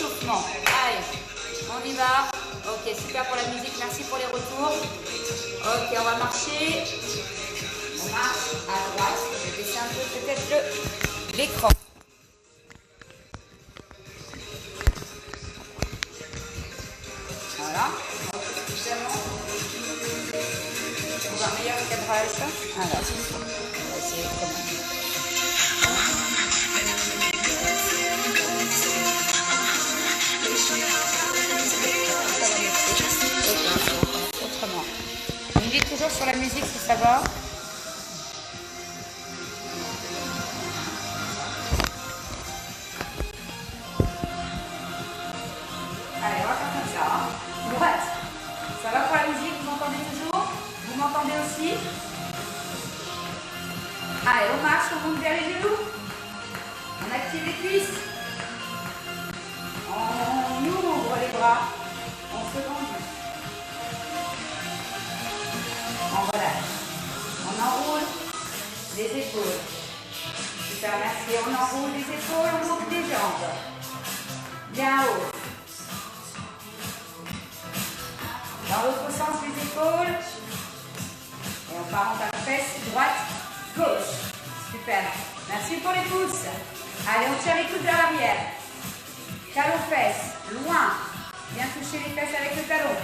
échauffement. Allez, on y va. Ok, super pour la musique, merci pour les retours. Ok, on va marcher. On marche à droite. Je vais baisser un peu peut-être l'écran. Voilà. On va un meilleur cadrage. Alors, on va essayer de commencer. Autrement. On me dit toujours sur la musique si ça va. Allez, on va faire comme ça. Droite. Ça va pour la musique, vous m'entendez toujours? Vous m'entendez aussi? Allez, on marche, on monte vers les genoux. On active les cuisses. On ouvre les bras. On se tend. On relâche. On enroule les épaules. Super, merci. On enroule les épaules, on monte les jambes. Bien haut. Dans l'autre sens, les épaules. Et on part en fesse, droite, gauche. Super. Merci pour les pouces. Allez, on tire les coudes vers l'arrière. Talon fesse, loin. Bien toucher les fesses avec le talon.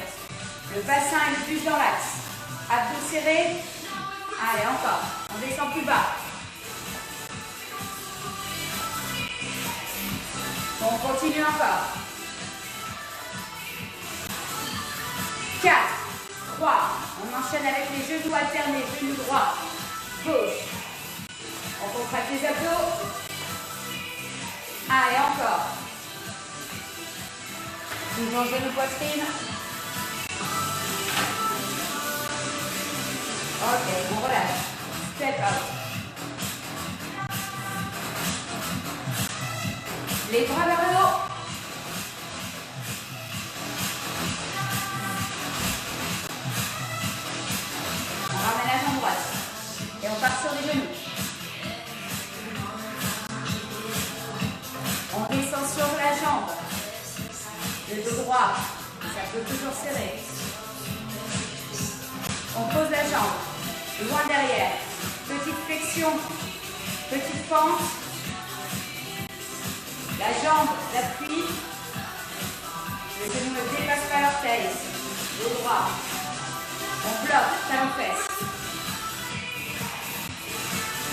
Le bassin est le plus dans l'axe. Abdos serrés. Allez, encore. On descend plus bas. On continue encore. 4, 3. On enchaîne avec les genoux alternés. Genou droit, gauche. On contracte les abdos. Allez, encore. Toujours genou poitrine. Ok, on relâche. Step out. Les bras vers le haut. On ramène la jambe droite. Et on part sur les genoux. On descend sur la jambe. Le dos droit. Ça peut toujours serrer. On pose la jambe. Loin derrière. Petite flexion. Petite pente. La jambe, l'appui. Le genou ne dépasse pas l'orteil. Dos droit. On bloque, talon fesse.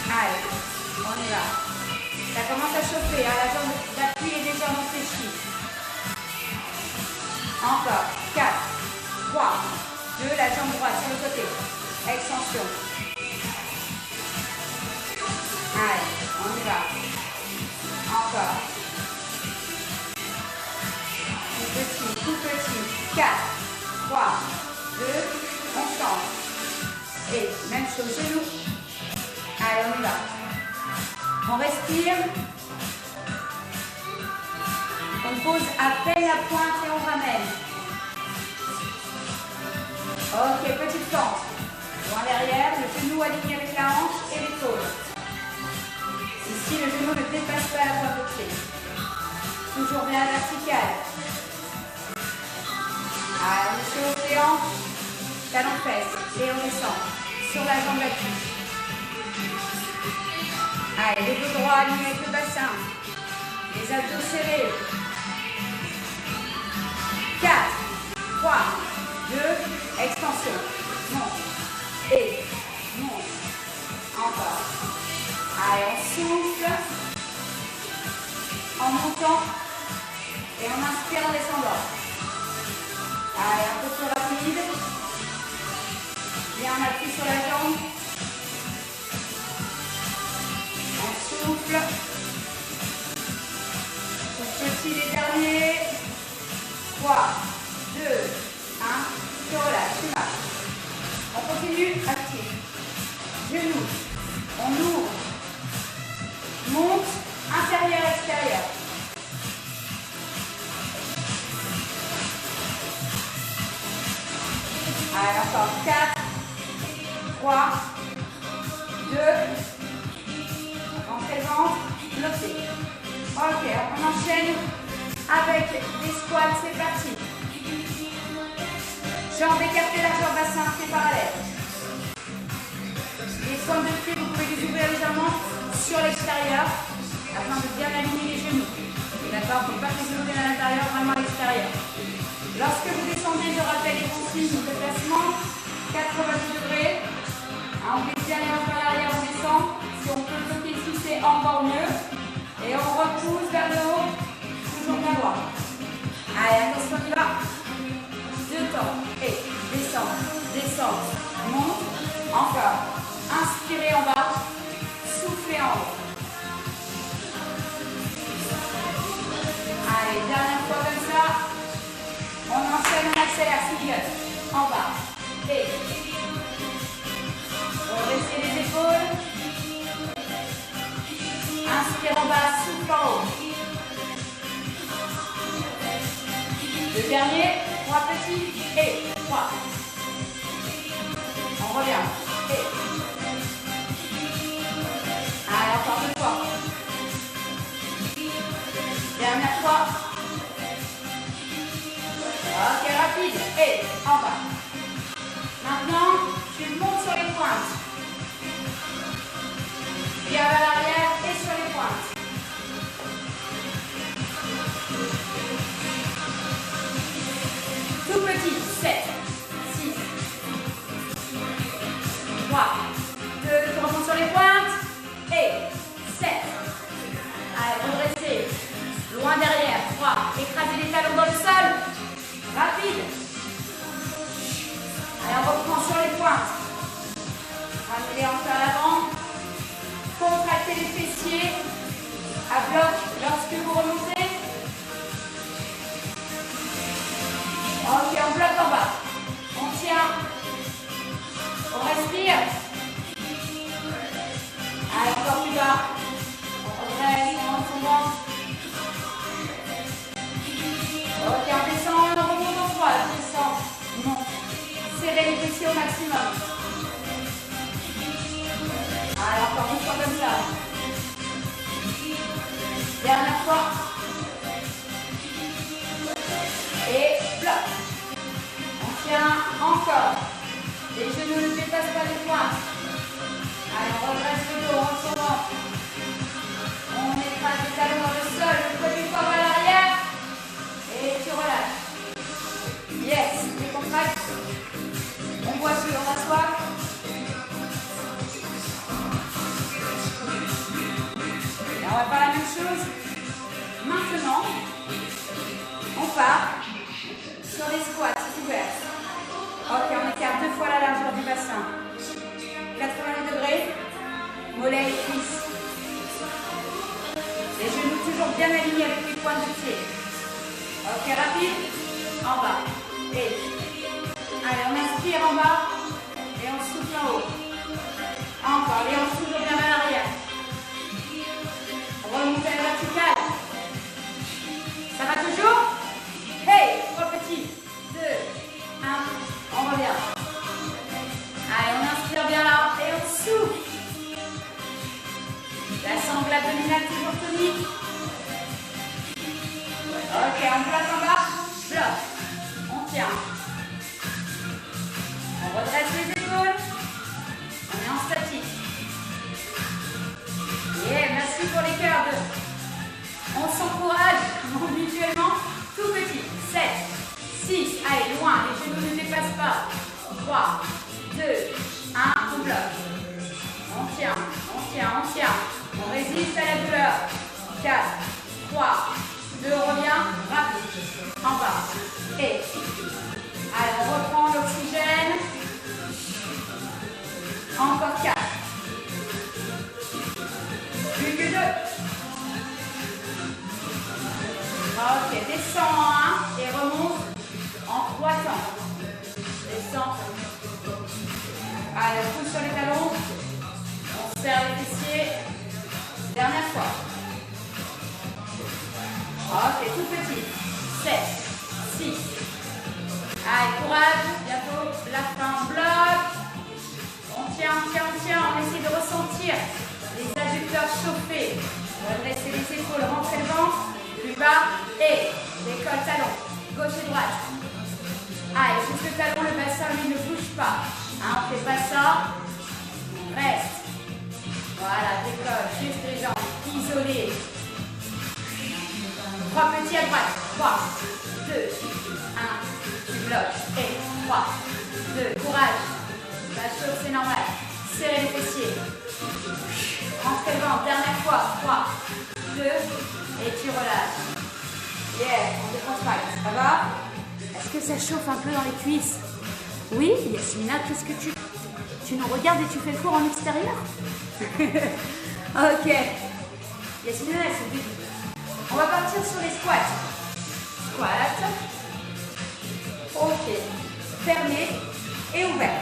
Allez, on y va. Ça commence à chauffer, hein, la jambe d'appui est légèrement fléchie. Encore, 4, 3, 2, la jambe droite sur le côté. Extension. Allez, on y va. Encore. Tout petit. 4, 3, 2, on change. Et même chose, genou. Allez, on y va. On respire. On pose à peine la pointe et on ramène. Ok, petite pente. Loin derrière, le genou aligné avec la hanche et l'épaule. Ici, le genou ne dépasse pas la pointe de pied. Toujours bien vertical. Allez, on chauffe les hanches, talon fesse et on descend sur la jambe d'appui. Allez, les dos droits alignés avec le bassin. Les abdos serrés. 4, 3, 2, extension. Monte et monte. Encore. Allez, on souffle en montant et on inspire en descendant. Allez, un peu plus rapide. Bien, on appuie sur la jambe. On souffle. Tout petit, les derniers. 3, 2, 1. Tu relâches, tu marches. On continue, actif. Genoux. On ouvre. Monte, intérieur, extérieur. Allez, encore 4, 3, 2, rentrez le ventre, bloquez. Ok, on enchaîne avec les squats, c'est parti. Jambes écartées, largeur bassin, pieds parallèles. Les pointes de pied, vous pouvez les ouvrir légèrement sur l'extérieur afin de bien aligner les genoux. D'accord? Il ne faut pas les ouvrir à l'intérieur, vraiment à l'extérieur. Lorsque vous descendez, je rappelle les consignes de placement. 90 degrés. On met bien les mains vers l'arrière, on descend. Si on peut bloquer ici, c'est encore mieux. Et on repousse vers le haut, toujours bien droit. Allez, attention, on y va. 2 temps. Et descend, descend, monte. Encore. Inspirez en bas, soufflez en haut. Allez, dernière fois comme ça. On enchaîne, on accélère, single. En bas. Et redressez les épaules. Inspire en bas, souffle en haut. Le dernier, 3 petits. Et 3. On revient. Et. Allez, encore 2 fois. Dernière fois. Ok, rapide. Et en bas. Maintenant, tu montes sur les pointes. Viens à l'arrière et sur les pointes. Tout petit. 7, 6, 3, 2, tu remontes sur les pointes. Et 7. Allez, redressez. Loin derrière. 3. Écrasez les talons dans le sol. Rapide. Allez, on reprend sur les pointes. Ramenez les hanches à l'avant. Contractez les fessiers à bloc lorsque vous remontez. Ok, on bloque en bas. On tient. On respire. Allez, encore plus bas. On redresse, on monte, on monte. Ok, on descend, on remonte en 3. Descend, monte. Serrez les fessiers au maximum. Allez, encore une fois comme ça. Dernière fois. Et bloc. On tient encore. Les genoux ne dépassent pas les pointes. Allez, on redresse le dos, on se remonte. On écrase les talons dans le sol, le poids du corps à l'arrière. Et tu relâches. Yes, décontracte. On voit sur, on s'assoit. Et on va faire la même chose. Maintenant, on part sur les squats ouverts. Ok, on écarte 2 fois la largeur du bassin. 90 degrés, mollets et cuisses. Les genoux toujours bien alignés avec les pointes de pied. Ok, rapide. En bas. Et. Allez, on inspire en bas. Et on souffle en haut. Encore. Les hanches toujours bien à l'arrière. Remontez à la verticale. Ça va toujours? Hey, 3 petits. 2, 1. On revient. Allez, on inspire bien là. Et on souffle. La sangle abdominale toujours tonique. Ok, on place en bas. Bloc. On tient. On redresse les épaules. On est en statique. Yeah, merci pour les cœurs. On s'encourage mutuellement. Tout petit. 7, 6. Allez, loin. Les genoux ne dépassent pas. 3, 2, 1. On bloque. On tient. On tient. On tient. On résiste à la douleur. 4, 3, 2. On revient. Rapide. En bas. Et. Allez, on reprend l'oxygène. Encore 4. Plus que 2. Ok, descend en 1 et remonte en 3 temps. Descend. Allez, on pousse sur les talons. On serre les fessiers. Dernière fois. Ok, tout petit. 7, 6. Allez, courage. Bientôt la fin. Bloc. On tient, on tient, on tient. On essaie de ressentir les adducteurs chauffés. Redressez les épaules, rentrez le ventre. Plus bas et décolle talon, gauche et droite. Allez, juste le talon, le bassin, lui, ne bouge pas. Hein, on ne fait pas ça. Reste. Voilà, décolle, juste les jambes, isolées. 3 petits à droite. 3, 2, 1. Tu bloques. Et 3, 2, courage. La chose, c'est normal. Serrez les fessiers. Rentrez le ventre, dernière fois. 3, 2, et tu relâches. Yeah, on dépense pas. Ça va? Est-ce que ça chauffe un peu dans les cuisses? Oui, Yasmina, qu'est-ce que tu nous regardes et tu fais le cours en extérieur? Ok. Yasmina, elle se dit. On va partir sur les squats. Squat. Ok. Fermé et ouvert.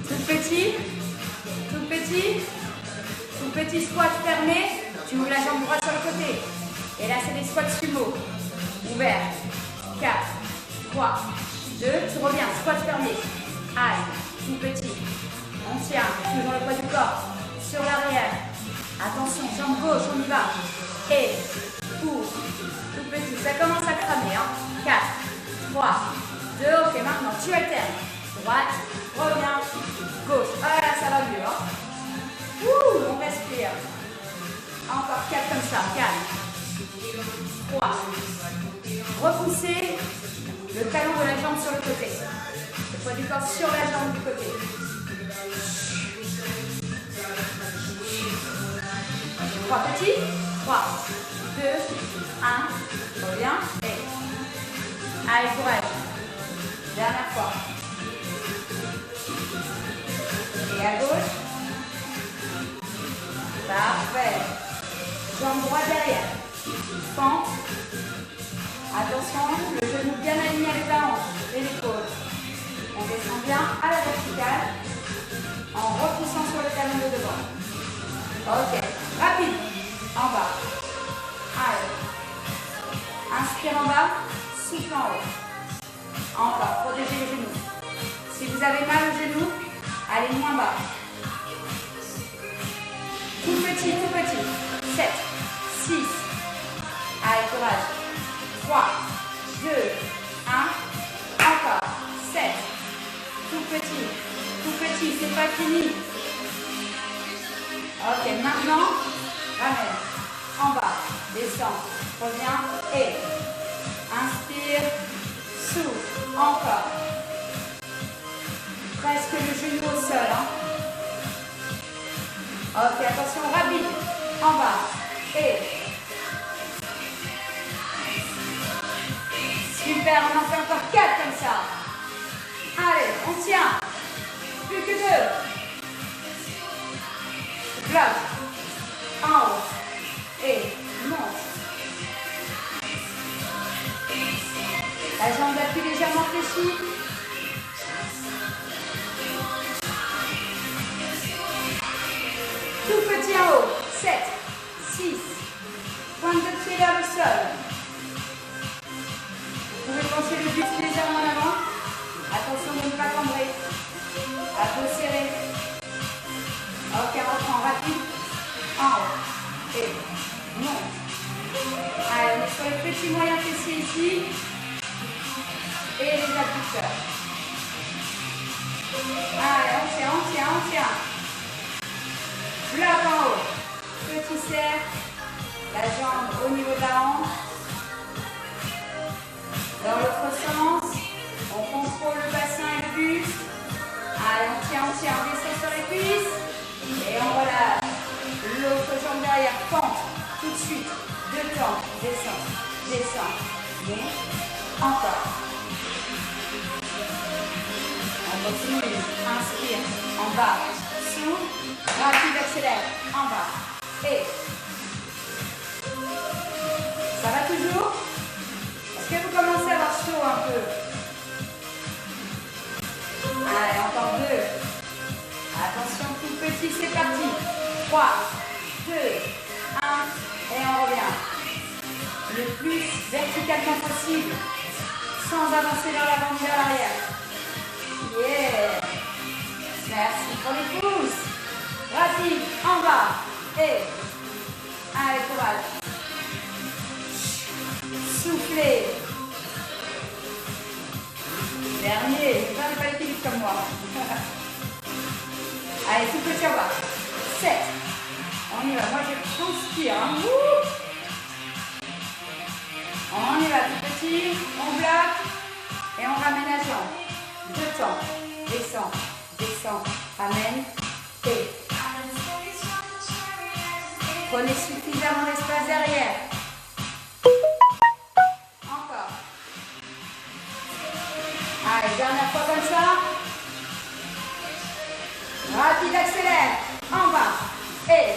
Tout petit. Tout petit. Tout petit squat fermé. Tu ouvres la jambe droite sur le côté. Et là, c'est des squats sumo. Ouvert. 4, 3, 2. Tu reviens. Squat fermé. Aïe. Tout petit. On tient. Toujours le poids du corps. Sur l'arrière. Attention, jambe gauche, on y va. Et ouvre. Tout petit. Ça commence à cramer. 4, 3, 2. Ok, maintenant, tu alternes. Droite. Reviens. Gauche. Ah là, ça va mieux. Ouh, on respire. Encore 4 comme ça. 4, 3. Repoussez le talon de la jambe sur le côté. Le poids du corps sur la jambe du côté. 3 petits. 3, 2, 1. Reviens. Et. Allez, courage. Dernière fois. Et à gauche. Parfait. Jambe droite derrière. Pente. Attention, le genou bien aligné avec la hanche et l'épaule. On descend bien à la verticale en repoussant sur le talon de devant. Ok, rapide. En bas. Allez. Inspire en bas, souffle en haut. Encore, protégez les genoux. Si vous avez mal au genou, allez moins bas. Tout petit, tout petit. 7, 6. Allez, courage. 3, 2, 1. Encore. 7. Tout petit, c'est pas fini. Ok, maintenant, ramène. En bas, descend, reviens et inspire, souffle. Encore. Presque le genou au sol. Ok, attention, rapide. En bas et super, on en fait encore 4 comme ça. Allez, on tient. Plus que 2. Bloc. En haut. Et monte. La jambe d'appui légèrement fléchie. Tout petit en haut. 7, 6. Pointe de pied vers le sol. Vous pouvez pencher le buste légèrement en avant. Attention de ne pas cambrer. À peau serrée. Ok, on reprend rapide. En haut. Et monte. Allez, on est sur les petits moyens fessiers ici. Et les abducteurs. Allez, on tient, on tient. Bloc en haut. Petit cercle. La jambe au niveau de la hanche. Dans l'autre sens, on contrôle le bassin et le buste. Allez, on tient, on descend sur les cuisses. Et on relâche. L'autre jambe derrière, pente. Tout de suite. 2 temps. Descend. Monte. Encore. On continue. Inspire. En bas. Souffle. Rapide, accélère. En bas. Et. Ça va toujours? Est-ce que vous commencez à avoir chaud un peu? Allez, encore 2. Attention, tout petit, c'est parti. 3, 2, 1. Et on revient. Le plus verticalement possible. Sans avancer vers l'avant ni vers l'arrière. Yeah. Merci pour les pouces. Rapide, en bas. Et Allez, courage. Soufflez. Dernier. Vous n'avez pas l'équilibre comme moi. Allez, tout petit, au revoir. 7. On y va. Moi, je transpire. Hein. On y va, tout petit. On bloque. Et on ramène la jambe. 2 temps. Descend. Descend. Ramène. Et. Prenez suffisamment d'espace derrière. Encore. Allez, dernière fois comme ça. Rapide, accélère. En bas. Et.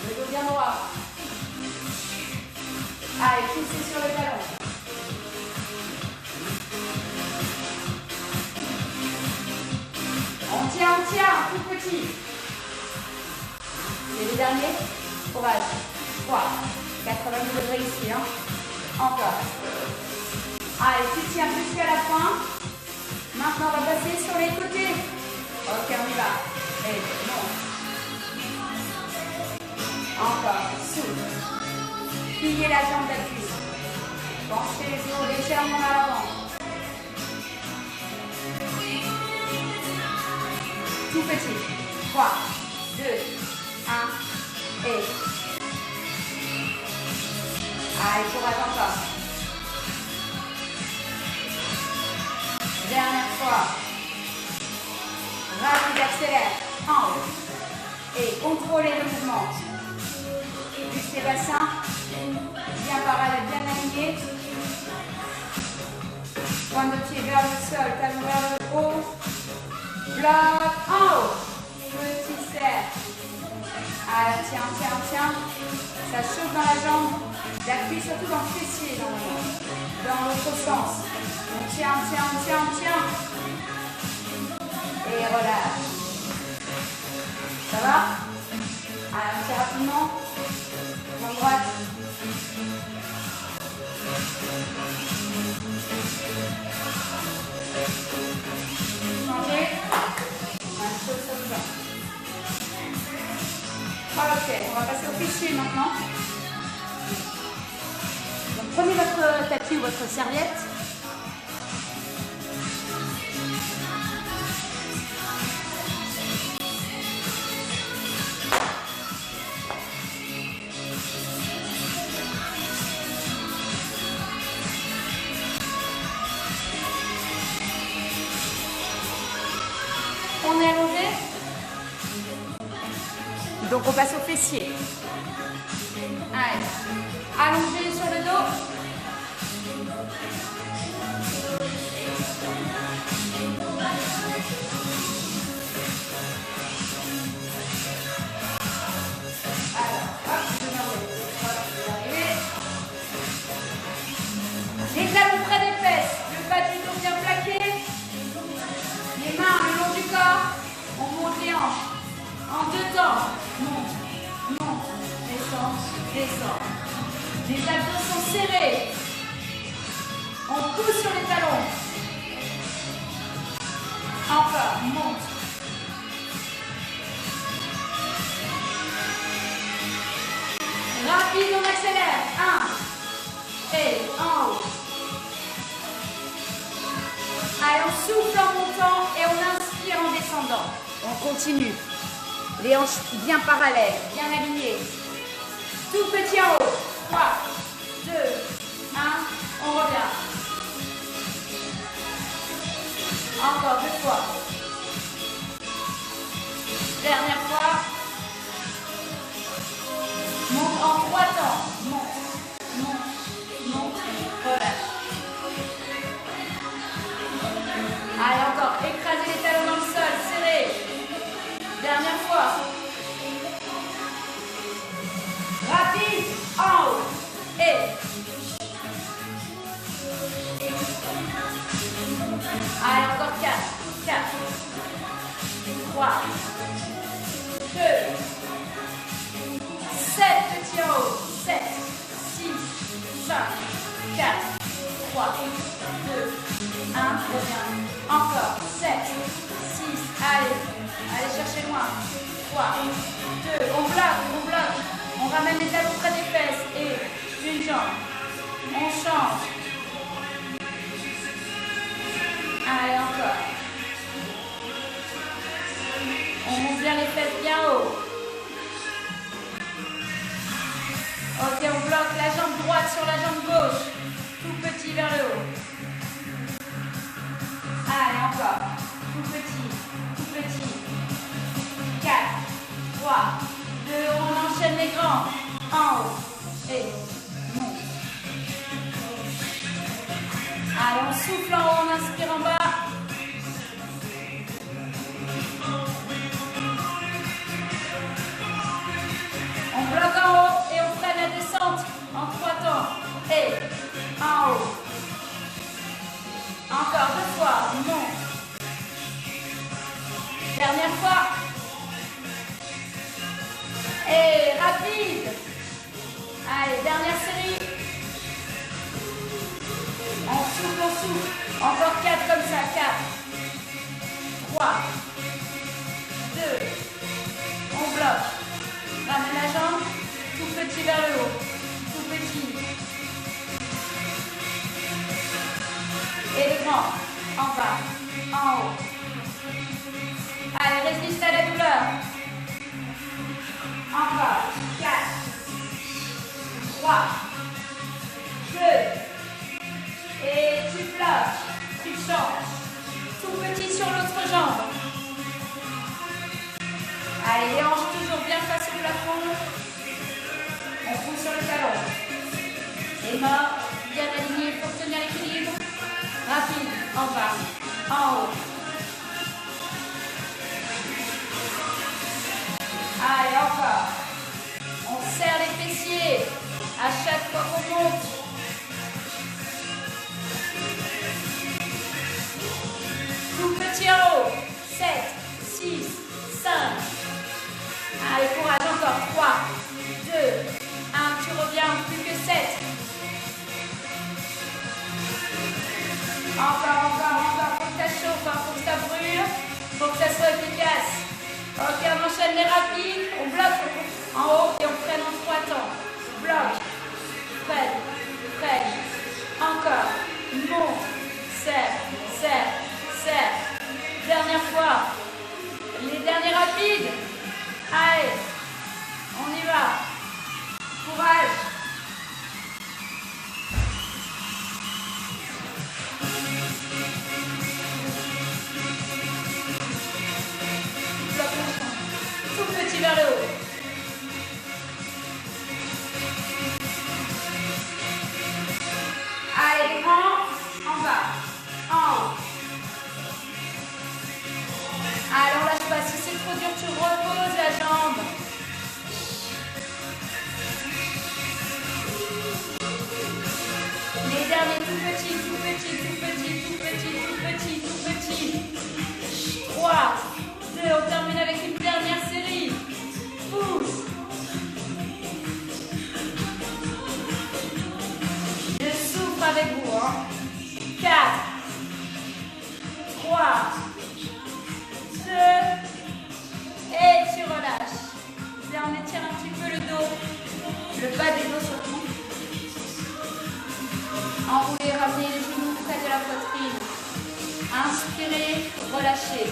Le dos bien droit. Allez, poussez sur le talon. On tient, tout petit. Et les derniers. Courage. 3. 80 degrés ici. Hein. Encore. Allez, tu tiens jusqu'à la fin. Maintenant, on va passer sur les côtés. Ok, on y va. Et monte. Encore. Souffle. Pliez la jambe d'appui. Penchez les os légèrement à l'avant. Tout petit. 3, 2, 1, et. Allez, courage encore. Dernière fois. Rapide, accélère. En haut. Et contrôlez le mouvement. Juste les bassins. Bien parallèle, bien aligné. Pointe de pied vers le sol, talon vers le haut. Bloc en haut. Petit cercle. Allez, tiens. Ça chauffe dans la jambe. J'appuie surtout dans le fessier, dans l'autre sens. On tient. Et relâche. Ça va? Allez, on tire rapidement. Jambe droite. Changez. Même chose sur le bas. Ok, on va passer au fessier maintenant. Donc, prenez votre tapis ou votre serviette. On est allongé. Donc on passe au fessier. Allez, allongé sur le dos. Alors, hop, je vais arriver. Les talons près des fesses, le bas du dos bien plaqué. Les mains le long du corps, on monte les hanches. En 2 temps, monte, descend. Les abdos sont serrés. On pousse sur les talons. Encore, monte. Rapide, on accélère. 1. Et en haut. Allez, on souffle en montant et on inspire en descendant. On continue. Les hanches bien parallèles, bien alignées. Tout petit en haut. 3, 2, 1. On revient. Encore 2 fois. Dernière fois. Monte en 3 temps. Monte, relâche. Allez, encore. Écrasez les talons dans le sol, serrez. Dernière fois. Rapide, en haut. Et. Allez, encore 4. 3. 2. 7 petits en haut. 7. 6. 5. 4. 3. 2. 1. Reviens. Encore. 7. 6. Allez cherchez loin. 3, 2, on bloque. On ramène les talons près des fesses et une jambe. On change. Allez, encore. On monte bien les fesses bien haut. Ok, on bloque la jambe droite sur la jambe gauche. Tout petit vers le haut. Allez, encore. Tout petit, tout petit. 4, 3, 2, on enchaîne les grands. En haut. Et monte. Allez, on souffle en haut, on inspire en bas. On bloque en haut et on freine la descente en 3 temps. Et en haut. Encore 2 fois. Monte. Dernière fois. Et rapide. Allez, dernière série. On souffle, on souffle. Encore 4 comme ça. 4. 3. 2. On bloque. Ramène la jambe. Tout petit vers le haut. Tout petit. Et le grand. En bas. En haut. Allez, résiste à la douleur. Encore. 4. 3. 2. Et tu bloques. Tu changes. Tout petit sur l'autre jambe. Allez, les hanches toujours bien face au plafond. On pousse sur le talon. Les mains bien alignées pour tenir l'équilibre. Rapide. En bas. En haut. Allez, encore. On serre les fessiers à chaque fois qu'on monte. Tout petit en haut. 7, 6, 5. Allez, courage encore. 3, 2, 1. Tu reviens. Plus que 7. Encore. Faut que ça chauffe, faut que ça brûle. Faut que ça soit efficace. Ok, on enchaîne les rapides. On bloque en haut et on freine en 3 temps. Bloque. Freine. Encore. Monte. Serre. Dernière fois. Les derniers rapides. Allez. On y va. Courage. Tout petit vers le haut. Allez, les grands, en bas, en haut. Allez, on lâche pas. Si c'est trop dur, tu reposes la jambe. Les derniers, tout petit. 3, 2, on termine avec une dernière série. Pousse. Je souffle avec vous. 4, 3, 2, et tu relâches. Bien, on étire un petit peu le dos, le bas des dos surtout. Enroulez, ramenez les genoux près de la poitrine. Inspirez, relâchez.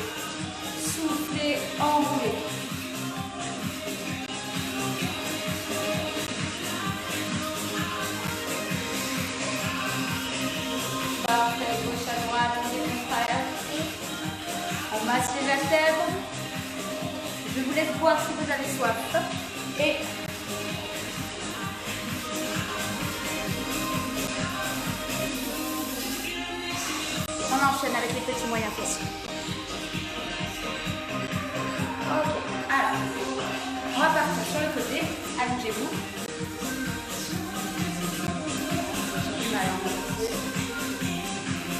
Soufflez, enroulez. Parfait, gauche à droite, on décontracte. On masse les vertèbres. Je vous laisse boire si vous avez soif. Et on enchaîne avec les petits moyens fessiers. Ok, alors, on va partir sur le côté. Allongez-vous.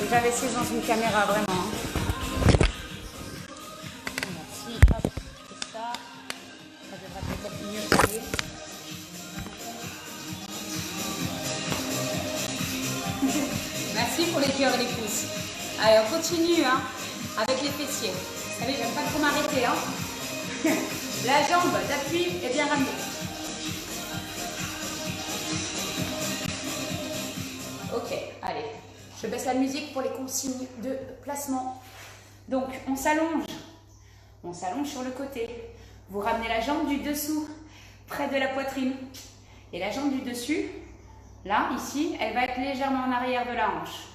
J'avais essayé dans une caméra, vraiment. Merci, hop, c'est ça. Ça devrait peut-être mieux aller. Merci pour les cœurs et les pouces. Allez, on continue avec les fessiers. Vous savez, j'aime pas trop m'arrêter. La jambe d'appui est bien ramenée. Ok, allez. Je baisse la musique pour les consignes de placement. Donc, on s'allonge. On s'allonge sur le côté. Vous ramenez la jambe du dessous, près de la poitrine. Et la jambe du dessus, là, ici, elle va être légèrement en arrière de la hanche.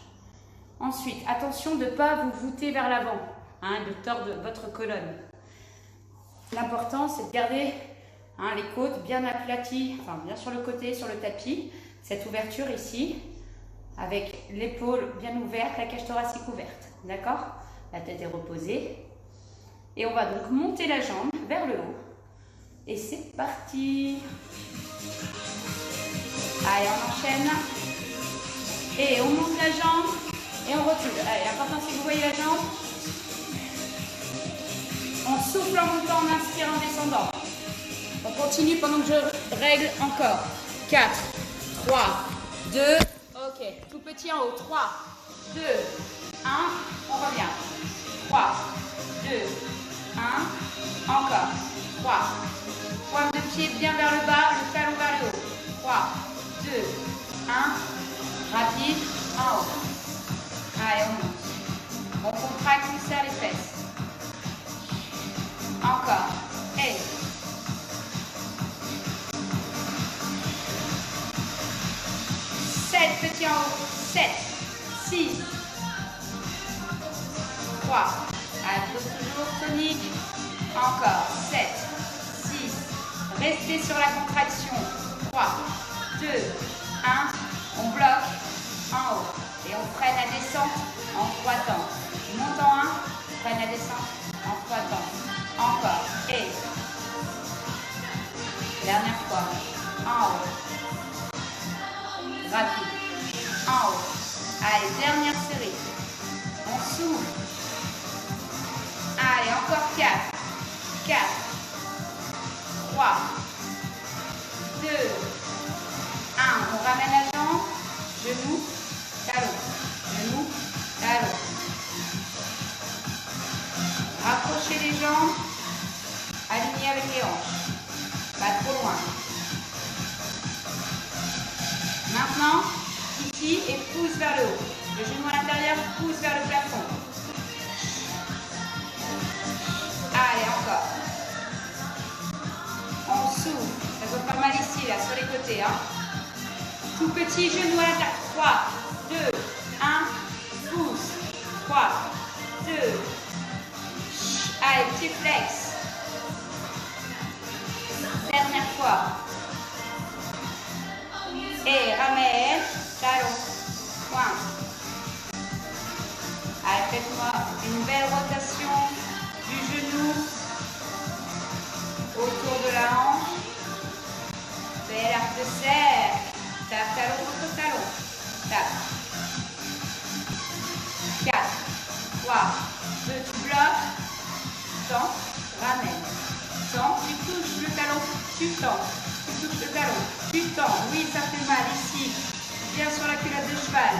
Ensuite, attention de ne pas vous voûter vers l'avant, hein, de tordre votre colonne. L'important, c'est de garder les côtes bien aplaties, enfin bien sur le côté, sur le tapis. Cette ouverture ici, avec l'épaule bien ouverte, la cage thoracique ouverte. D'accord? La tête est reposée. Et on va donc monter la jambe vers le haut. Et c'est parti. Allez, on enchaîne. Et on monte la jambe et on recule. Allez, l'important c'est que vous voyez la jambe. On souffle en montant, on inspire en descendant. On continue pendant que je règle encore. 4, 3, 2, ok. Tout petit en haut. 3, 2, 1, on revient. 3, 2, 1, encore. 3, pointe de pied bien vers le bas, le talon vers le haut. 3, 2, 1, rapide, en haut. Allez, on monte. On contracte, on serre les fesses. Encore. Et 7 petits en haut. 7, 6, 3. Allez, pose toujours tonique. Encore. 7, 6. Restez sur la contraction. 3, 2, 1. On bloque en haut. Et on freine la descente en 3 temps. Je monte en 1. Freine la descente en 3 temps. Encore. Et dernière fois. En haut. Rapide. En haut. Allez, dernière série. On souffle. Allez, encore 4. 4. 3. 2. 1. On ramène la jambe. Genou. Talon. Genou. Talon. Rapprochez les jambes. Alignez avec les hanches. Pas trop loin. Maintenant, ici, et pousse vers le haut. Le genou à l'intérieur, pousse vers le plafond. Allez, encore. On souffle. Ça peut faire mal ici, là, sur les côtés. Hein. Tout petit genou à l'intérieur. 3, 2, 1. Pousse. 3, 2. Allez, petit flex. Dernière fois. Et ramène, talon, pointe. Allez, faites-moi une belle rotation du genou autour de la hanche. Bel arc de cercle. Tape talon contre talon. Tape. 4, 3, 2, tu bloques. Tends, ramène. Tends, tu touches le talon, tu tends. Tu touches le talon, tu tends. Oui, ça fait mal ici. Bien sur la culotte de cheval.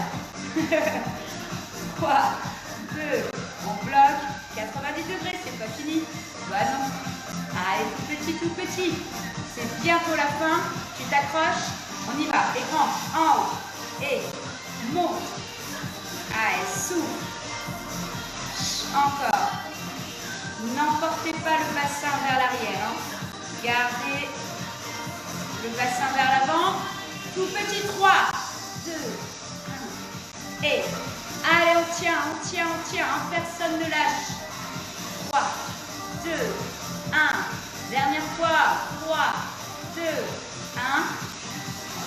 3, 2, on bloque. 90 degrés, c'est pas fini. Bah non. Allez, tout petit. C'est bientôt la fin. Tu t'accroches. On y va. Et rentre en haut. Et monte. Allez, souffle. Encore. N'emportez pas le bassin vers l'arrière. Hein. Gardez le bassin vers l'avant. Tout petit. 3, 2, 1. Et allez, on tient. Hein. Personne ne lâche. 3, 2, 1. Dernière fois. 3, 2, 1.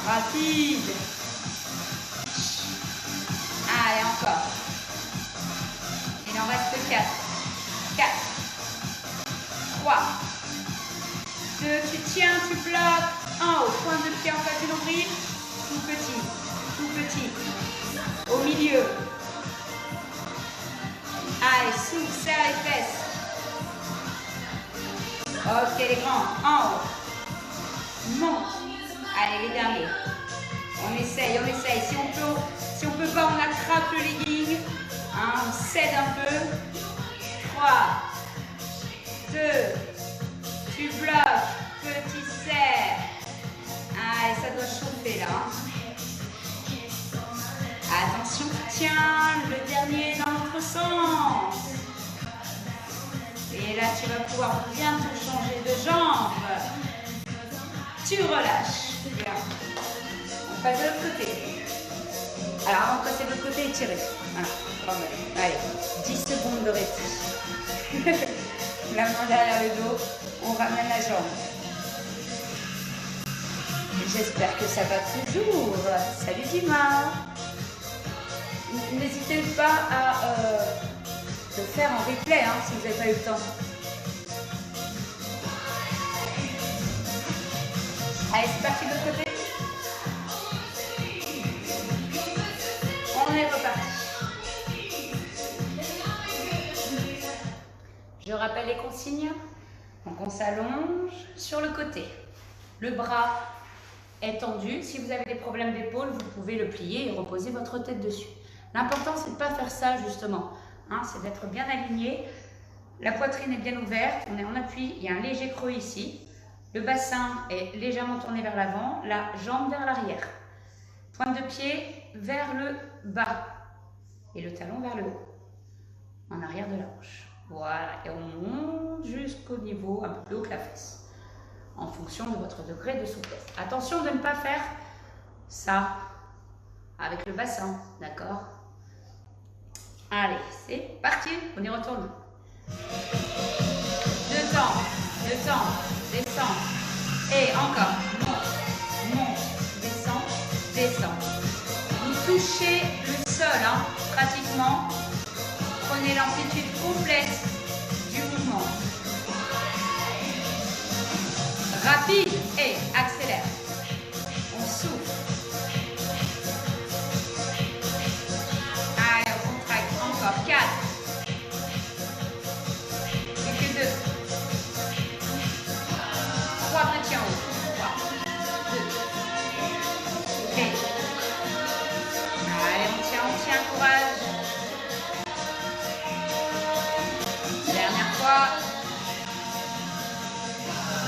Rapide. Allez, encore. Il en reste 4. 4. 3. 2. Tu tiens, tu bloques. En haut. Pointe de pied en face du nombril. Tout petit. Au milieu. Allez, souffle, serre les fesses. Ok, les grands. En haut. Monte. Allez, les derniers. On essaye. Si on peut pas, on attrape le legging. Hein, on cède un peu. 3, 2, tu bloques, petit serre. Allez, ça doit chauffer là. pouvoir bientôt changer de jambe. Tu relâches. Bien. On passe de l'autre côté. Alors avant de passer de l'autre côté, étirez. Voilà. Allez, 10 secondes de répit. La main derrière le dos, on ramène la jambe. J'espère que ça va toujours. Salut Dima. N'hésitez pas à le faire en replay si vous n'avez pas eu le temps. Allez, c'est parti de l'autre côté. On est reparti. Je rappelle les consignes. Donc on s'allonge sur le côté. Le bras est tendu. Si vous avez des problèmes d'épaule, vous pouvez le plier et reposer votre tête dessus. L'important, c'est de ne pas faire ça justement. C'est d'être bien aligné. La poitrine est bien ouverte. On est en appui. Il y a un léger creux ici. Le bassin est légèrement tourné vers l'avant. La jambe vers l'arrière. Pointe de pied vers le bas. Et le talon vers le haut. En arrière de la hanche. Voilà, et on monte jusqu'au niveau un peu plus haut que la fesse, en fonction de votre degré de souplesse. Attention de ne pas faire ça avec le bassin, d'accord? Allez, c'est parti, on y retourne. Deux temps, descend, et encore, monte, descend. Vous touchez le sol, pratiquement. Prenez l'amplitude complète du mouvement. Rapide et accélère. On souffle. Allez, on contracte. Encore 4. Plus que 2. 3 petits en haut. 3, 2. Ok. Allez, on tient, courage. Dernière fois.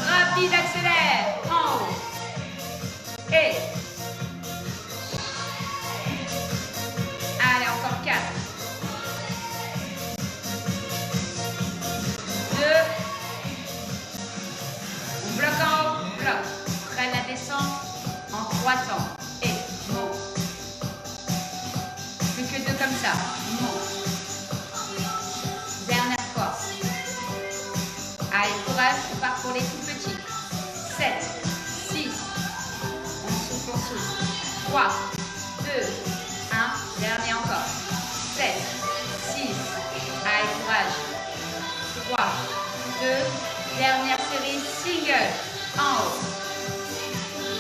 Rapide, accélère. En haut. Et. Allez, encore 4. 2. On bloque en haut. Bloque. Prenne la descente en 3 temps. Et. Monte. Plus que 2 comme ça. Monte. Allez, courage, on part pour les tout petits. 7, 6, on souffle. 3, 2, 1, dernier encore. 7, 6, allez, courage. 3, 2, dernière série, single, en haut.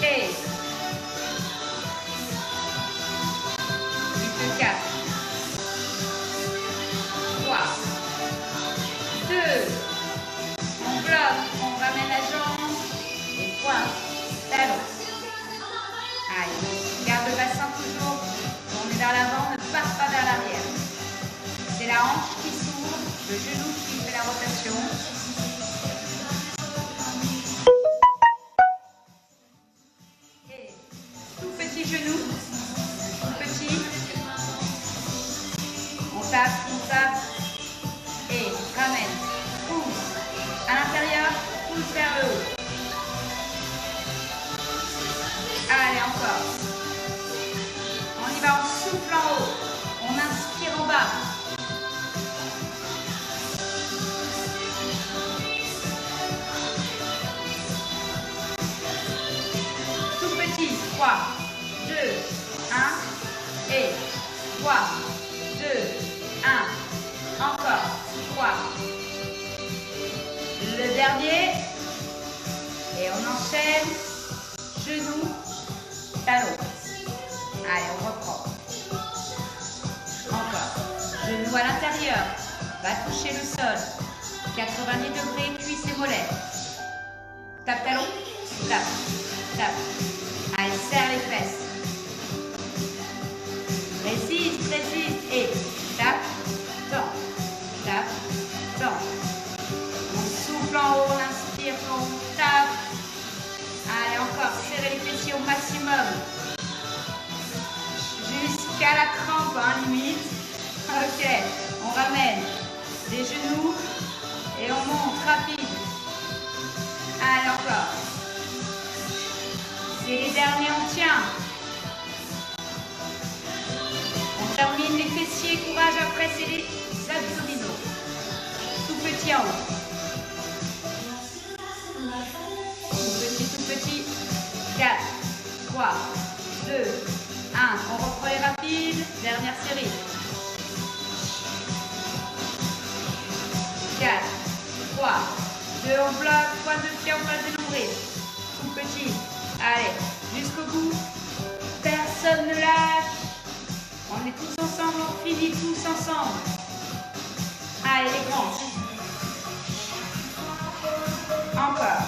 Et. Plus que 4. 3, 2, on bloque, on ramène la jambe et pointe, talon. Allez, garde le bassin toujours, on est vers l'avant, ne part pas vers l'arrière. C'est la hanche qui s'ouvre, le genou qui fait la rotation. Et tout petit genou, tout petit. On tape, et ramène, pousse. À l'intérieur, pousse vers le haut. Allez, encore. On y va, on souffle en haut. On inspire en bas. Tout petit. 3, 2, 1. Et 3, 2, 1. Encore. 3. Le dernier, et on enchaîne, genou, talon. Allez, on reprend. Encore, genou à l'intérieur, va toucher le sol, 90 degrés, cuisses et mollets. Tape talon, tape. Allez, serre les fesses. Résiste, et tape, tends. Souffle en haut, on inspire, on tape. Allez, encore, serrez les fessiers au maximum. Jusqu'à la crampe, limite. Ok, on ramène les genoux et on monte rapide. dernier, on tient. On termine les fessiers, courage, après c'est les abdominaux. Tout petit en haut. Tout petit. 4, 3, 2, 1. On reprend les rapides. Dernière série. 4, 3, 2, on bloque. Point de pied en face du nombril. Tout petit. Allez, jusqu'au bout. Personne ne lâche. On est tous ensemble, on finit tous ensemble. Allez, les branches. Encore.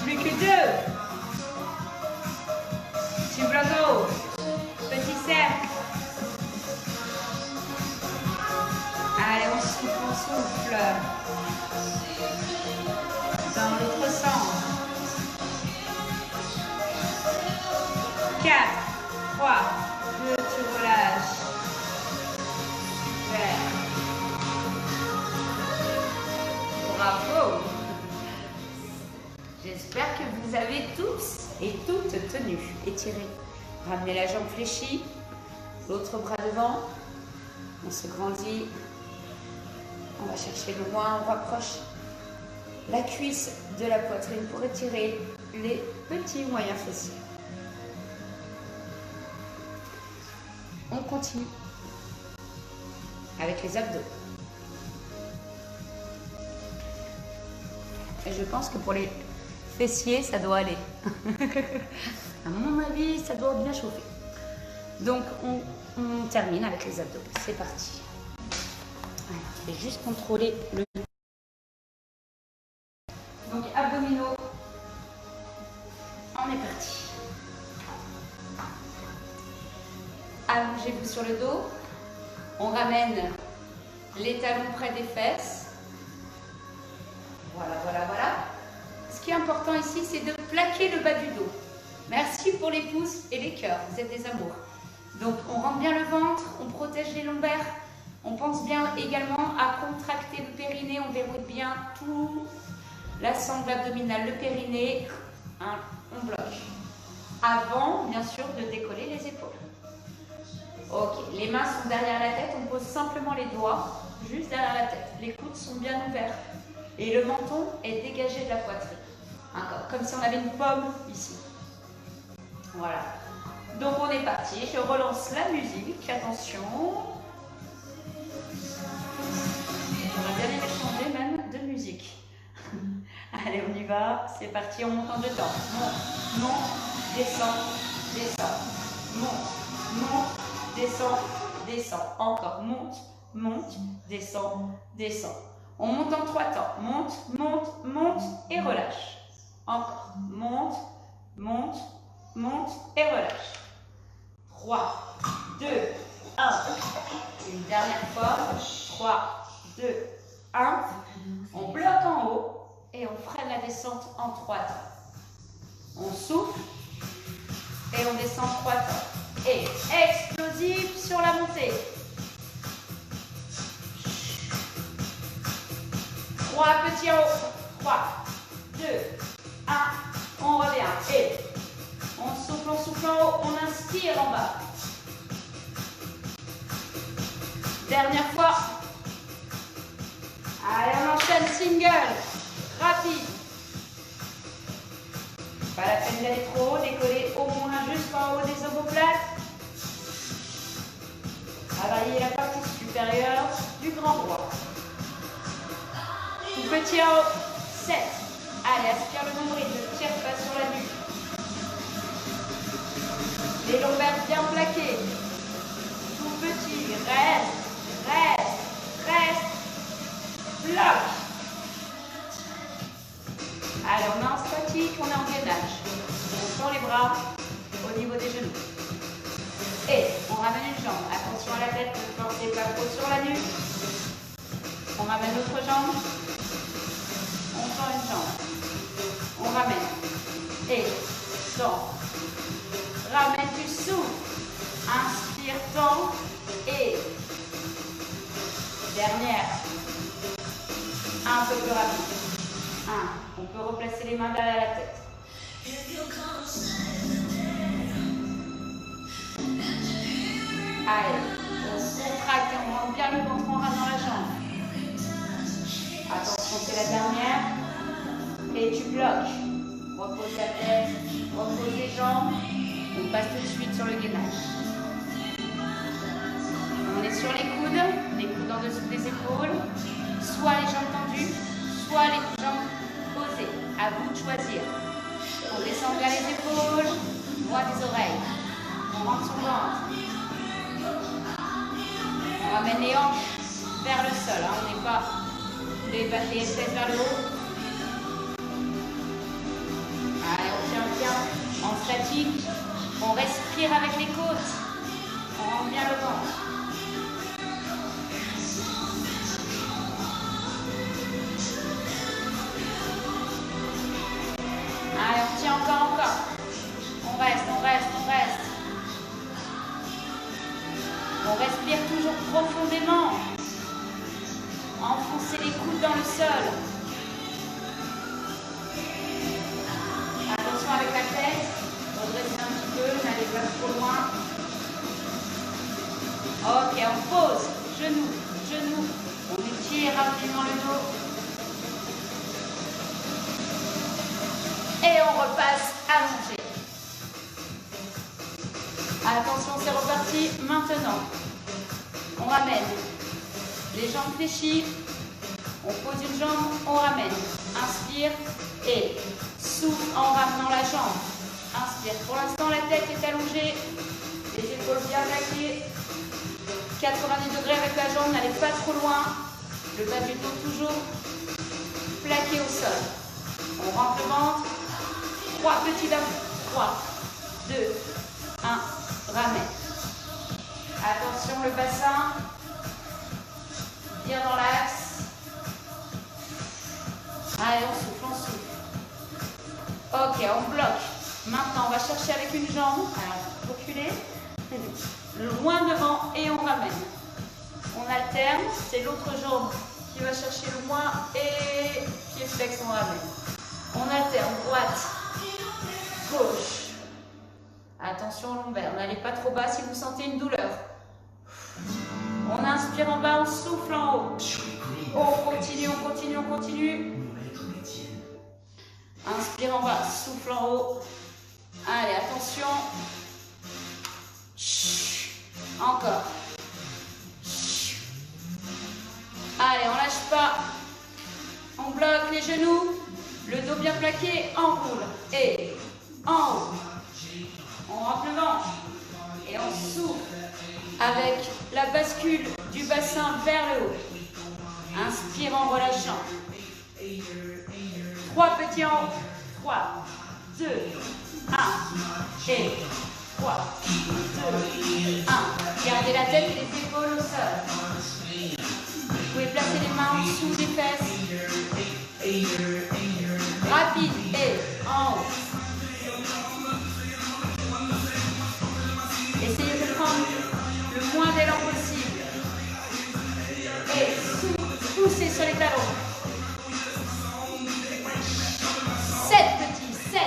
Plus que 2. Tu bloques haut. Petit cercle. Allez, on souffle. Dans l'autre sens. 4, 3, 2, tu relâches. Super. Bravo. J'espère que vous avez tous et toutes tenu. Étirez. Ramenez la jambe fléchie. L'autre bras devant. On se grandit. On va chercher loin. On rapproche la cuisse de la poitrine pour étirer les petits moyens fessiers. On continue avec les abdos. Et je pense que pour les fessiers, ça doit aller. À mon avis, ça doit bien chauffer. Donc, on termine avec les abdos. C'est parti. Alors, je vais juste contrôler le... Donc, abdominaux. On est parti. Allongez-vous sur le dos. On ramène les talons près des fesses. Voilà, voilà, voilà. Ce qui est important ici, c'est de plaquer le bas du dos. Merci pour les pouces et les cœurs. Vous êtes des amours. Donc, on rentre bien le ventre, on protège les lombaires. On pense bien également à contracter le périnée. On verrouille bien tout la sangle abdominale, le périnée. Hein, on bloque. Avant, bien sûr, de décoller les épaules. Ok, les mains sont derrière la tête, on pose simplement les doigts juste derrière la tête. Les coudes sont bien ouverts et le menton est dégagé de la poitrine. Encore, comme si on avait une pomme ici. Voilà. Donc on est parti, je relance la musique, attention. J'aurais bien aimé changer même de musique. Allez, on y va, c'est parti, on monte en deux temps. Monte, monte, descend, descend, monte, monte. Descend, descend, encore, monte, monte, descend, descend. On monte en 3 temps, monte, monte, monte et relâche. Encore, monte, monte, monte et relâche. 3, 2, 1. Une dernière fois, 3, 2, 1. On bloque en haut et on freine la descente en 3 temps. On souffle et on descend 3 temps. Et explosif sur la montée. 3 petits en haut. 3, 2, 1. On revient. Et on souffle en haut. On inspire en bas. Dernière fois. Allez, on enchaîne single. Rapide. Pas la peine d'aller trop haut, décoller au moins jusqu'en haut des omoplates. Travaillez la partie supérieure du grand droit. Tout petit en haut. 7. Allez, aspire le nombril, ne tire pas sur la nuque. Les lombaires bien plaqués. Tout petit, reste, reste, reste. Bloc. Allez, on est en statique, on est en gainage. On tend les bras au niveau des genoux. Et on ramène une jambe. Attention à la tête, ne forcez pas trop sur la nuque. On ramène l'autre jambe. On tend une jambe. On ramène. Et tend. Ramène du souffle. Inspire, tend. Et dernière. Un peu plus rapide. 1. On peut replacer les mains derrière la tête. Allez, on contracte et on rentre bien le ventre en ramenant la jambe. Attention, c'est la dernière. Et tu bloques. Repose la tête, repose les jambes. On passe tout de suite sur le gainage. On est sur les coudes en dessous des épaules. Soit les jambes tendues, soit les jambes posées. À vous de choisir. On descend vers les épaules, droit des oreilles. On rentre son ventre. On ramène les hanches vers le sol. On n'est pas les fesses vers le haut. Allez, on tient bien en statique. On respire avec les côtes. On rentre bien le ventre. Allez, on tient encore. On reste. On respire toujours profondément. Enfoncez les coudes dans le sol. Attention avec la tête. Redressez un petit peu, n'allez pas trop loin. Ok, on pose. Genoux. On étire rapidement le dos. Et on repasse allongé. Attention, c'est reparti. Maintenant, on ramène les jambes fléchies. On pose une jambe, on ramène. Inspire et souffle en ramenant la jambe. Inspire. Pour l'instant, la tête est allongée. Les épaules bien plaquées. 90 degrés avec la jambe, n'allez pas trop loin. Le bas du dos toujours plaqué au sol. On rentre le ventre. 3 petits d'un. 3, 2, 1. Ramène. Attention le bassin. Bien dans l'axe. Allez, on souffle. Ok, on bloque. Maintenant, on va chercher avec une jambe. Alors, reculer. Loin devant et on ramène. On alterne. C'est l'autre jambe qui va chercher le moins et pied flex, on ramène. On alterne. Droite, gauche. Attention au lombaire. N'allez pas trop bas si vous sentez une douleur. On inspire en bas, on souffle en haut. On continue. Inspire en bas, souffle en haut. Allez, attention. Encore. Allez, on lâche pas. On bloque les genoux. Le dos bien plaqué, on roule. Et en haut. On rentre le ventre. Et on souffle avec la bascule du bassin vers le haut. Inspire en relâchant. 3 petits en haut. 3, 2, 1. Et 3, 2, 1. Gardez la tête et les épaules au sol. Vous pouvez placer les mains en dessous des fesses. Rapide et en haut. Essayez de prendre le moins d'élan possible. Et poussez sur les talons. 7 petits. 7,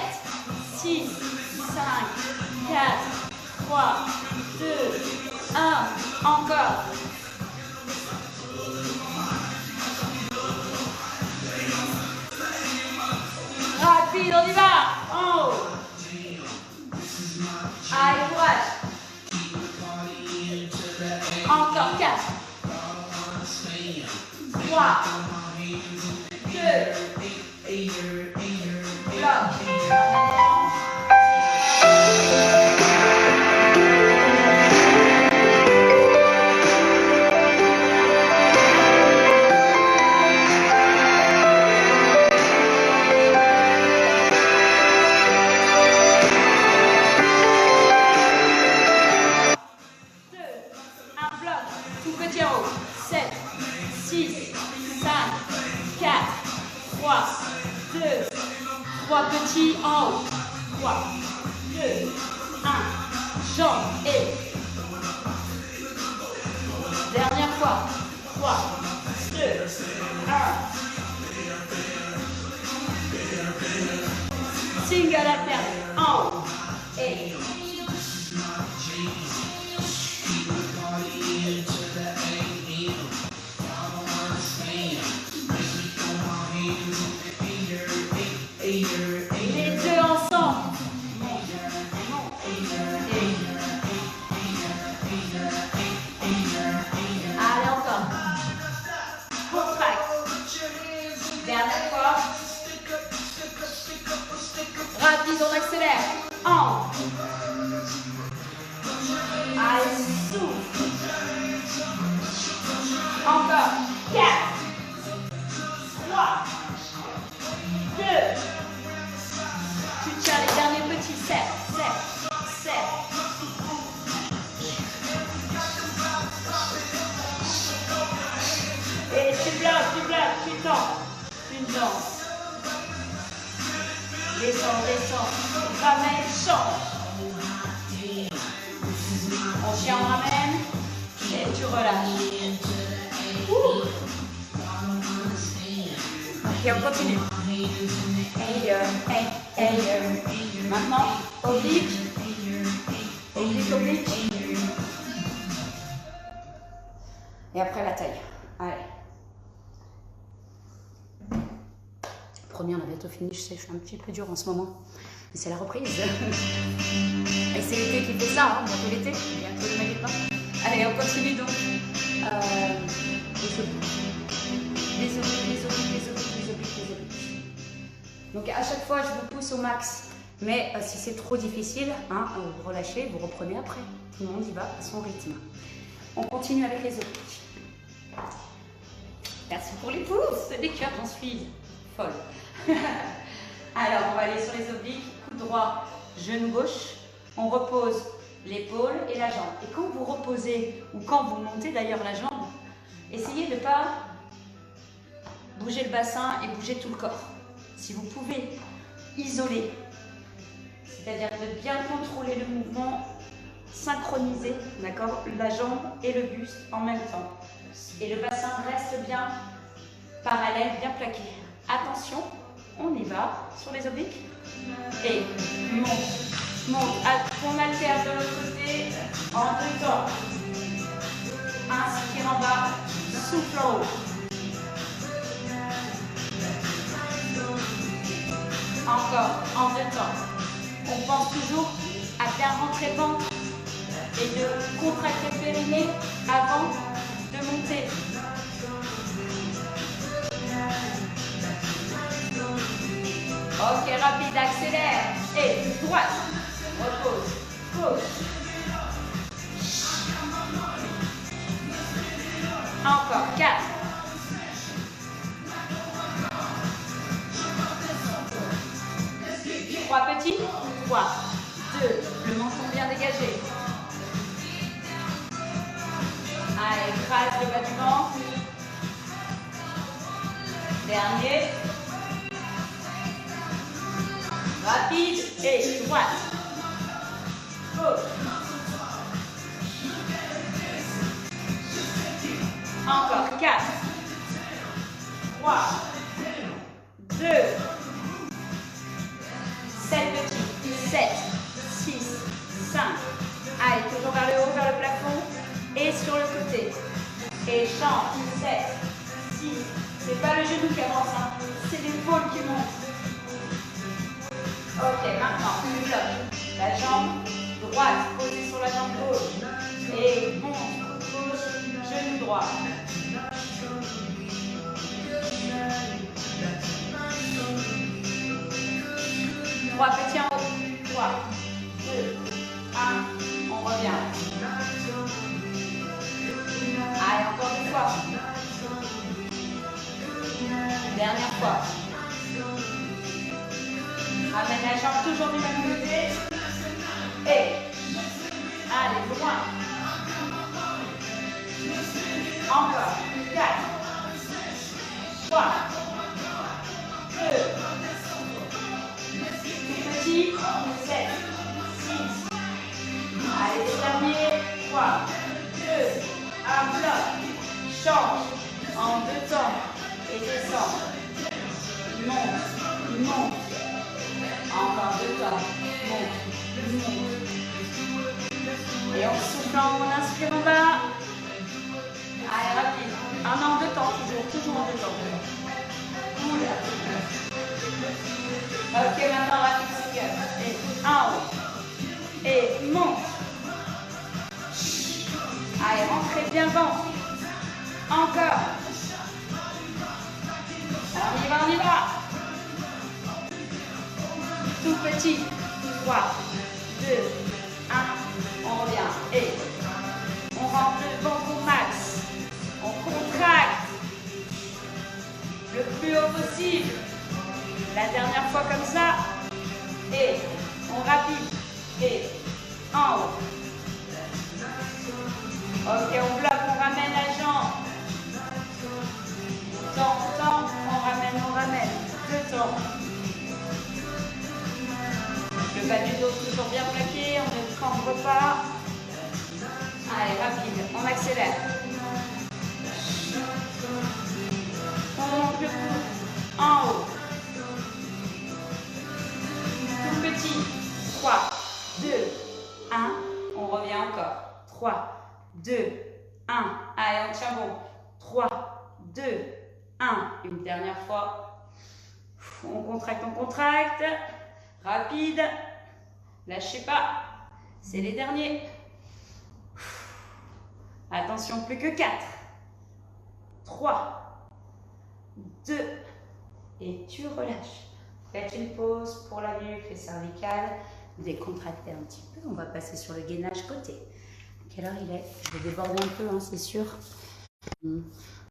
6, 5, 4, 3, 2, 1. Encore. Rapide, on y va. En haut. Allez, courage. Encore 4. 3. 2. Bloc. Petits en haut. 3, 2, 1. Jambes et. Dernière fois. 3, 2, 1. single alterne. En et les deux ensemble. Allez, encore. Contracte. Dernière fois. Rapide, on accélère. En. Allez, souffle. Encore. 4, 3, 2. Tu tiens les derniers petits cercles. Et tu bloques, tu tends. Une danse. Descends. Ramène, change. On tient, on ramène. Et tu relâches. Ok, on continue. Maintenant, oblique. Et après la taille. Allez. Premier, on a bientôt fini. Je sais, je suis un petit peu dure en ce moment. Mais c'est la reprise. Et c'est l'été qui fait ça, hein. Bientôt l'été. Bientôt le maillot de bain. Allez, on continue donc. Les obliques. Donc à chaque fois, je vous pousse au max. Mais si c'est trop difficile, hein, vous relâchez, vous reprenez après. Tout le monde y va à son rythme. On continue avec les obliques. Merci pour les pouces. Des cœurs, j'en suis folle. Alors, on va aller sur les obliques. Coude droit, genou gauche. On repose l'épaule et la jambe. Et quand vous reposez, ou quand vous montez d'ailleurs la jambe, essayez de ne pas bouger le bassin et bouger tout le corps. Si vous pouvez isoler, c'est-à-dire de bien contrôler le mouvement, synchroniser, d'accord, la jambe et le buste en même temps. Et le bassin reste bien parallèle, bien plaqué. Attention, on y va sur les obliques. Et monte. On alterne de l'autre côté en deux temps. Inspire en bas, souffle en haut. Encore, en deux temps. On pense toujours à bien rentrer le ventre et de contracter le périnée avant de monter. Ok, rapide, accélère. Et droite, repose, gauche. Encore, 4. 3 petits. 3, 2, le menton bien dégagé. Allez, écrase le bas du ventre. Dernier. Rapide et droite. Gauche. Encore 4, 3, 2, 7 petits, 7, 6, 5. Allez, toujours vers le haut, vers le plafond et sur le côté. Et change, 7, 6. C'est pas le genou qui avance, hein. C'est l'épaule qui monte. Ok, maintenant, tu bloques la jambe droite posée sur la jambe gauche et monte, gauche, genou droit. Trois petits en haut. 3, 2, 1. On revient. Allez, encore une fois. Dernière fois. Ramène la jambe toujours du même côté. Et allez, loin. Encore. 4, 3, 2, tout petit, 7, 6. Allez, les derniers. 3, 2, 1, bloc. Change en deux temps et descend. Monte, monte. Encore temps. Monte, monte. Et en soufflant, on inspire en bas. Allez, rapide. Un en deux temps, toujours en deux temps. Oula. Ok, maintenant rapide, c'est bien. Et en haut. Et monte. Allez, rentrez bien ventre. Encore. On y va, on y va. Tout petit. 3, 2, 1. On revient. Et on rentre le ventre au max. On contracte le plus haut possible. La dernière fois comme ça. Et on rapide. Et en haut. Ok, on bloque, on ramène la jambe. Temps, on ramène. 2 temps. Le bas du dos toujours bien plaqué, on ne cambre pas. Allez, rapide, on accélère. On monte le cou en haut. Tout petit. 3, 2, 1. On revient encore. 3, 2, 1. Allez, on tient bon. 3, 2, 1. Une dernière fois. On contracte. Rapide. Lâchez pas. C'est les derniers. Attention, plus que 4. 3, 2. Et tu relâches. Faites une pause pour la nuque, les cervicales. Décontractez un petit peu. On va passer sur le gainage côté. Quelle heure il est? Je vais déborder un peu, hein, c'est sûr.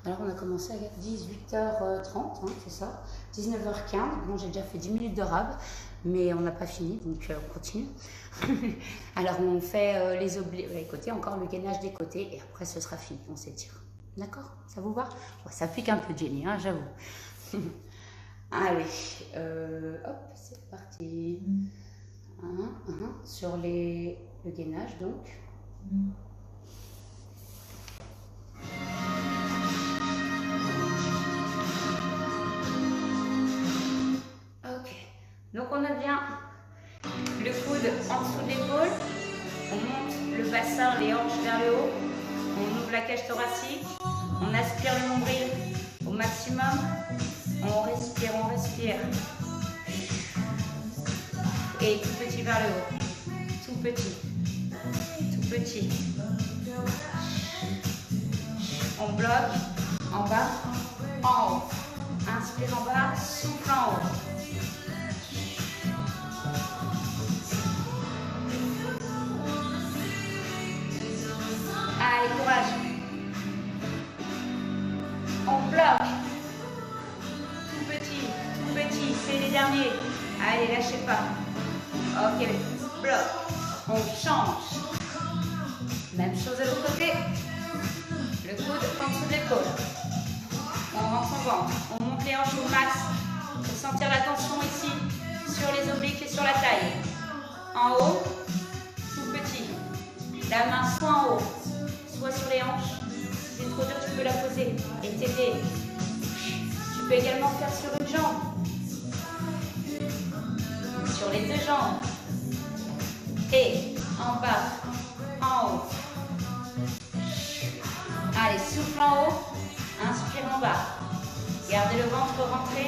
Alors, on a commencé à 18h30, hein, c'est ça. 19h15. Bon, j'ai déjà fait 10 minutes de rab, mais on n'a pas fini, donc on continue. Alors, on fait les côtés, encore le gainage des côtés, et après, ce sera fini. On s'étire. D'accord? Ça vous va? Ouais, ça pique un peu, Jenny, hein, j'avoue. Allez, hop, c'est parti. Sur le gainage, donc. Ok, donc on a bien le coude en dessous de l'épaule, on monte le bassin, les hanches vers le haut, on ouvre la cage thoracique, on aspire le nombril au maximum, on respire, et tout petit vers le haut, tout petit, on bloque en bas, en haut, inspire en bas, souffle en haut. Allez, courage. On bloque. Tout petit, c'est les derniers. Allez, lâchez pas. Ok, bloc. On change. Même chose de l'autre côté. Le coude en dessous de l'épaule. On rentre en ventre. On monte les hanches au max pour sentir la tension ici sur les obliques et sur la taille. En haut, tout petit. La main soit en haut, soit sur les hanches. Si c'est trop dur, tu peux la poser et t'aider. Tu peux également faire sur une jambe. Sur les deux jambes. Et en bas, en haut. Allez, souffle en haut, inspire en bas. Gardez le ventre rentré.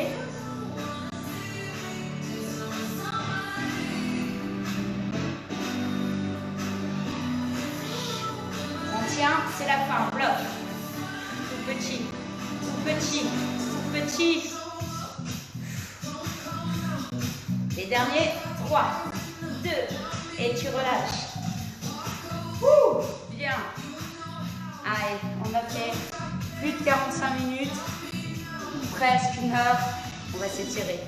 On tient, c'est la fin, on bloque. Tout petit. Les derniers, 3, 2, et tu relâches. Bien. Allez, on a fait plus de 45 minutes, presque 1 heure. On va s'étirer.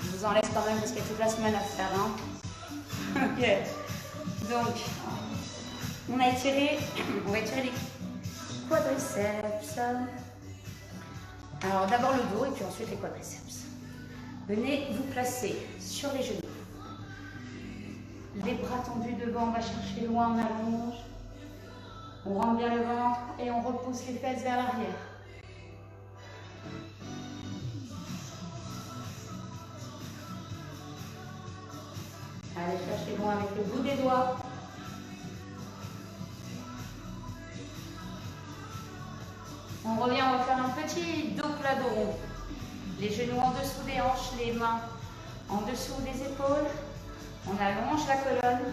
Je vous en laisse quand même parce qu'il y a toute la semaine à faire. Hein. Ok. Donc, on va étirer les quadriceps. Alors, d'abord le dos et puis ensuite les quadriceps. Venez vous placer sur les genoux. Les bras tendus devant, on va chercher loin, on allonge. On rentre bien le ventre et on repousse les fesses vers l'arrière. genou avec le bout des doigts. On revient, on va faire un petit dos plat dos rond. Les genoux en dessous des hanches, les mains en dessous des épaules. On allonge la colonne.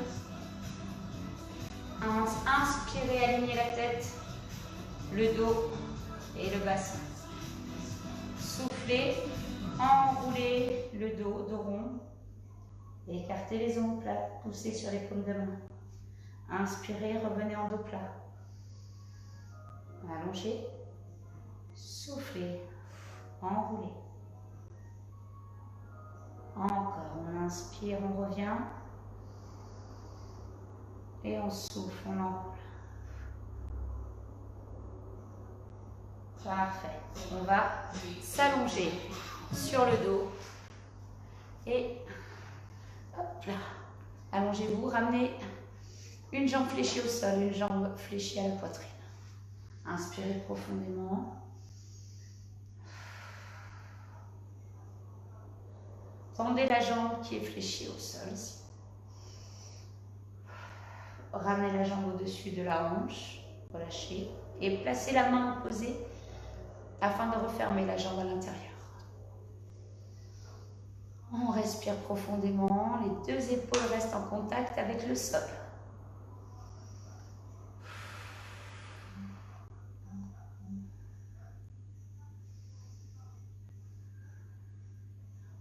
Inspirez, alignez la tête, le dos et le bassin. Soufflez, enroulez le dos rond. Écartez les omoplates, poussez sur les paumes de main. Inspirez, revenez en dos plat. Allongez, soufflez, enroulez. Encore, on inspire, on revient. Et on souffle, on enroule. Parfait. On va s'allonger sur le dos. Et hop là. Allongez-vous, ramenez une jambe fléchie au sol, une jambe fléchie à la poitrine. Inspirez profondément. Tendez la jambe qui est fléchie au sol. Ramenez la jambe au-dessus de la hanche, relâchez et placez la main opposée afin de refermer la jambe à l'intérieur. On respire profondément, les deux épaules restent en contact avec le sol.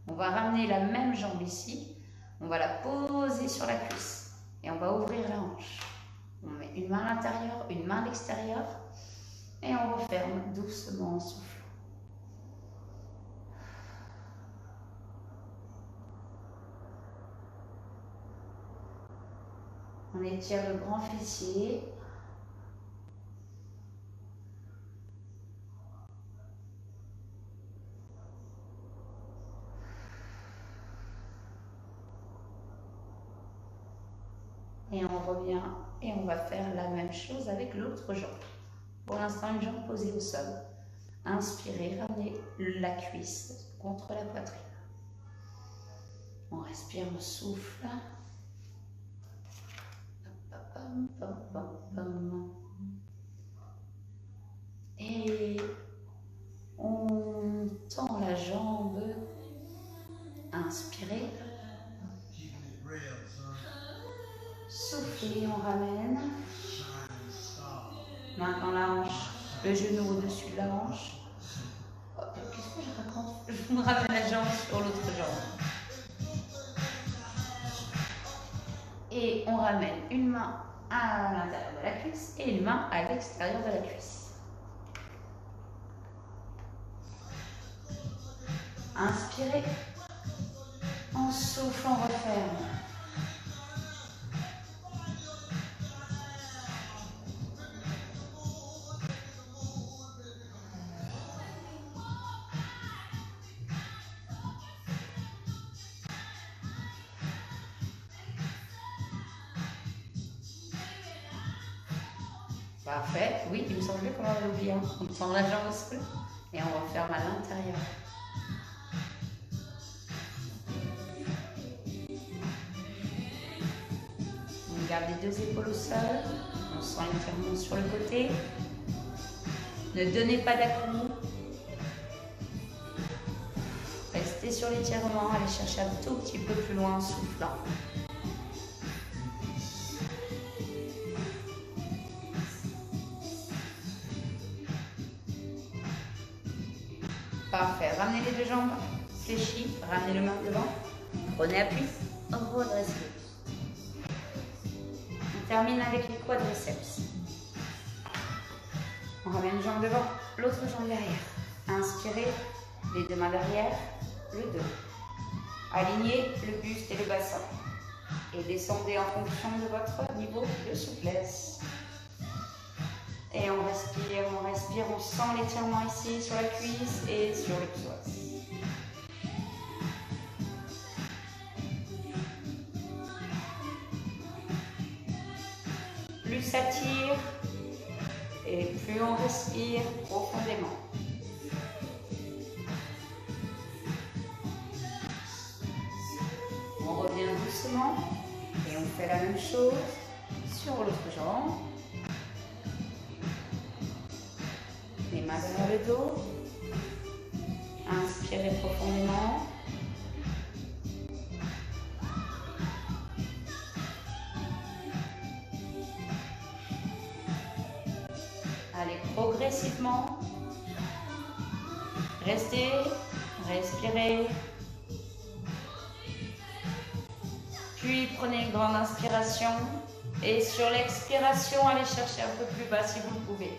On va ramener la même jambe ici, on va la poser sur la cuisse et on va ouvrir la hanche. On met une main à l'intérieur, une main à l'extérieur et on referme doucement en soufflant. On étire le grand fessier. Et on revient et on va faire la même chose avec l'autre jambe. Pour l'instant, une jambe posée au sol. Inspirez, ramenez la cuisse contre la poitrine. On respire, on souffle. Et on tend la jambe. Inspirez. Soufflez, on ramène. Maintenant la hanche, le genou au-dessus de la hanche. Qu'est-ce que je raconte? Je me ramène la jambe sur l'autre jambe. Et on ramène une main à l'intérieur de la cuisse et une main à l'extérieur de la cuisse. Inspirez. On souffle, on referme. Parfait. Oui, il me semblait qu'on avait oublié. On tend la jambe au sol et on referme à l'intérieur. On garde les deux épaules au sol. On sent l'étirement sur le côté. Ne donnez pas d'à-coups. Restez sur l'étirement. Allez chercher un tout petit peu plus loin en soufflant. Parfait. Ramenez les deux jambes fléchies. Ramenez le main devant. Prenez appui. Redressez. On termine avec les quadriceps. On ramène une jambe devant, l'autre jambe derrière. Inspirez, les deux mains derrière, le dos. Alignez le buste et le bassin. Et descendez en fonction de votre niveau de souplesse. Et on respire, on sent l'étirement ici sur la cuisse et sur le psoas. Plus ça tire et plus on respire profondément. On revient doucement et on même chose sur l'autre jambe. Les mains dans le dos. Inspirez profondément. Allez, progressivement. Restez, respirez. Puis prenez une grande inspiration. Et sur l'expiration, allez chercher un peu plus bas si vous le pouvez.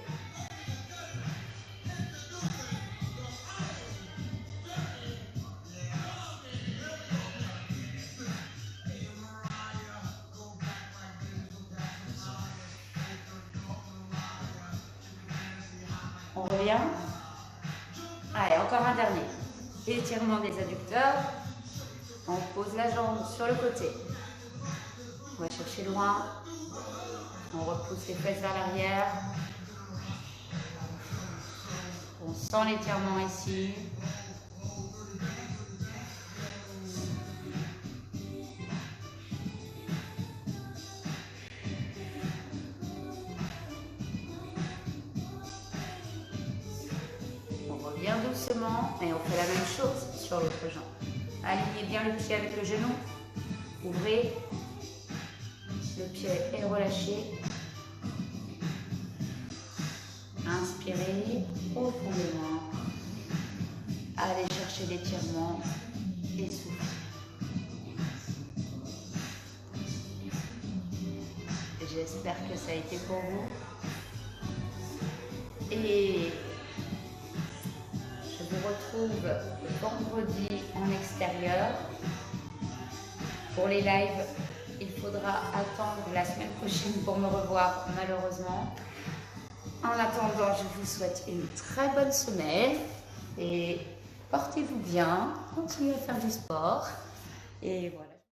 On revient. Allez, encore un dernier. Étirement des adducteurs. On pose la jambe sur le côté. On va chercher loin. On repousse les fesses vers l'arrière. On sent l'étirement ici. Bien doucement et on fait la même chose sur l'autre jambe. Alignez bien le pied avec le genou. Ouvrez. Le pied est relâché. Inspirez profondément. Allez chercher l'étirement et soufflez. J'espère que ça a été pour vous. Et je vous retrouve vendredi en extérieur. Pour les lives, il faudra attendre la semaine prochaine pour me revoir, malheureusement. En attendant, je vous souhaite une très bonne semaine et portez-vous bien, continuez à faire du sport et voilà.